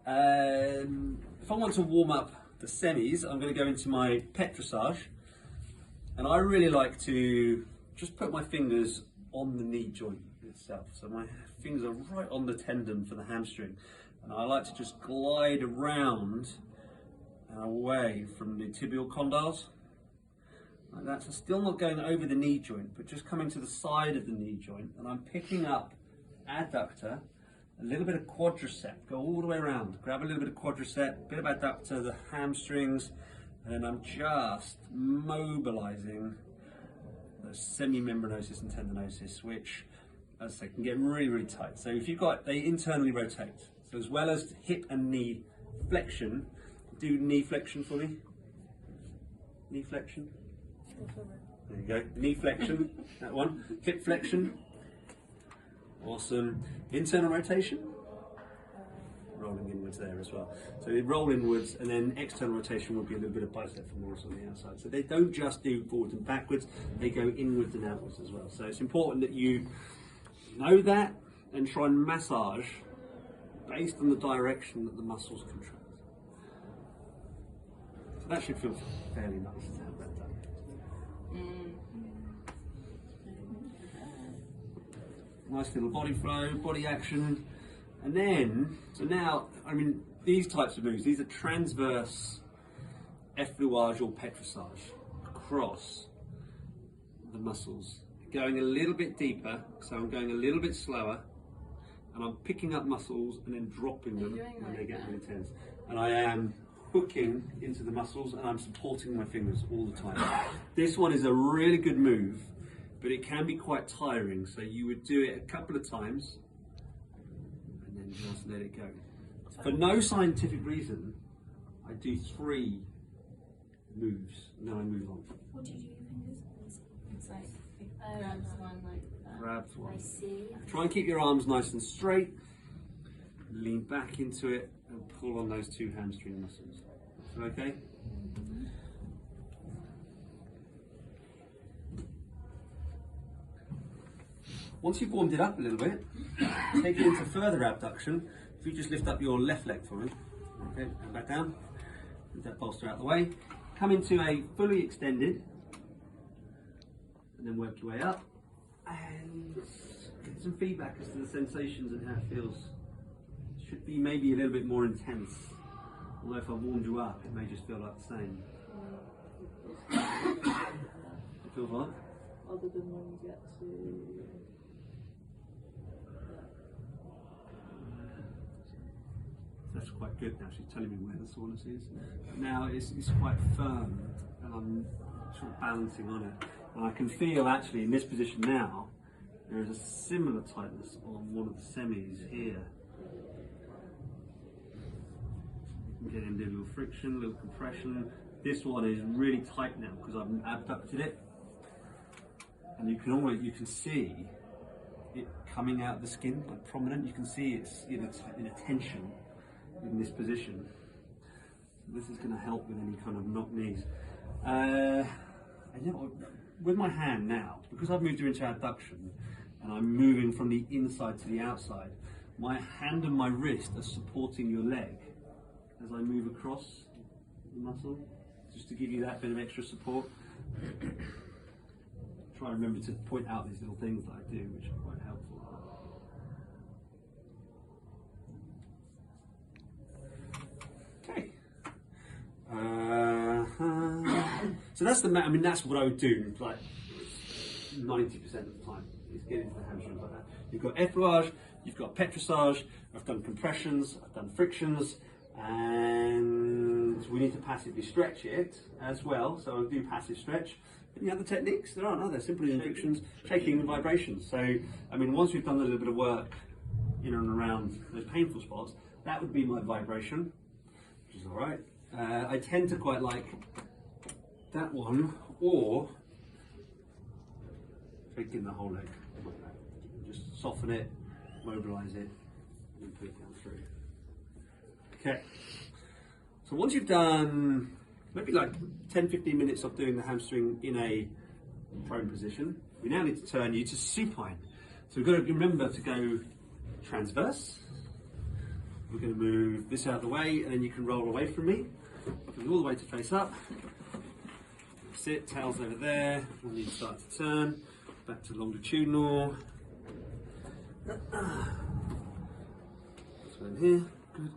If I want to warm up the semis, I'm going to go into my pec dressage, and I really like to just put my fingers on the knee joint itself. So my fingers are right on the tendon for the hamstring, and I like to just glide around and away from the tibial condyles. Like that. So still not going over the knee joint, but just coming to the side of the knee joint, and I'm picking up adductor, a little bit of quadricep, go all the way around, grab a little bit of quadricep, a bit of adductor, the hamstrings, and then I'm just mobilizing the semimembranosus and tendinosis, which, as I say, can get really, really tight. So if you've got, they internally rotate. So as well as hip and knee flexion, do knee flexion for me. Knee flexion. There you go. Knee flexion, that one. Hip flexion. Awesome. Internal rotation. Rolling inwards there as well. So they roll inwards, and then external rotation would be a little bit of bicep femoris on the outside. So they don't just do forwards and backwards, they go inwards and outwards as well. So it's important that you know that and try and massage based on the direction that the muscles contract. So that should feel fairly nice to have that done. Nice little body flow, body action. And then, so now, I mean, these types of moves, these are transverse effleurage or pec dressage across the muscles. Going a little bit deeper, so I'm going a little bit slower, and I'm picking up muscles and then dropping them when they get really tense. And I am hooking into the muscles, and I'm supporting my fingers all the time. This one is a really good move, but it can be quite tiring, so you would do it a couple of times and then just let it go. For no scientific reason, I do 3 moves and then I move on. What do you do with your fingers? It's like it grabs one like that. Grabs one. I see. Try and keep your arms nice and straight. Lean back into it and pull on those 2 hamstring muscles. Okay? Once you've warmed it up a little bit, take it into further abduction. If you just lift up your left leg for me, okay, and back down, move that bolster out of the way. Come into a fully extended, and then work your way up, and get some feedback as to the sensations and how it feels. It should be maybe a little bit more intense, although if I warmed you up, it may just feel like the same. It feels like? Other than when you get to That's quite good now, she's telling me where the soreness is. Now it's quite firm, and I'm sort of balancing on it. And I can feel actually in this position now, there is a similar tightness on one of the semis here. I'm getting a little friction, a little compression. This one is really tight now because I've abducted it. And you can see it coming out of the skin, like prominent. You can see it's in a tension in this position. So this is going to help with any kind of knock knees. And you know, with my hand now, because I've moved you into abduction and I'm moving from the inside to the outside, my hand and my wrist are supporting your leg as I move across the muscle, just to give you that bit of extra support. Try and remember to point out these little things that I do, which are quite helpful. Okay. So that's the. I mean, that's what I would do. Like 90% of the time is get into the hamstrings like that. You've got effleurage, you've got pec dressage. I've done compressions, I've done frictions, and we need to passively stretch it as well. So I'll do passive stretch. Any other techniques? There aren't, are there? Simply frictions, shaking and vibrations. So, I mean, once we've done a little bit of work in and around those painful spots, that would be my vibration, which is all right. I tend to quite like that one, or taking the whole leg. Just soften it, mobilize it, and put it down through. Okay. So once you've done maybe like 10-15 minutes of doing the hamstring in a prone position, we now need to turn you to supine. So we've got to remember to go transverse, We're going to move this out of the way, and then you can roll away from me. Coming all the way to face up. Sit, tails over there. When you start to turn, back to longitudinal. So in here, good.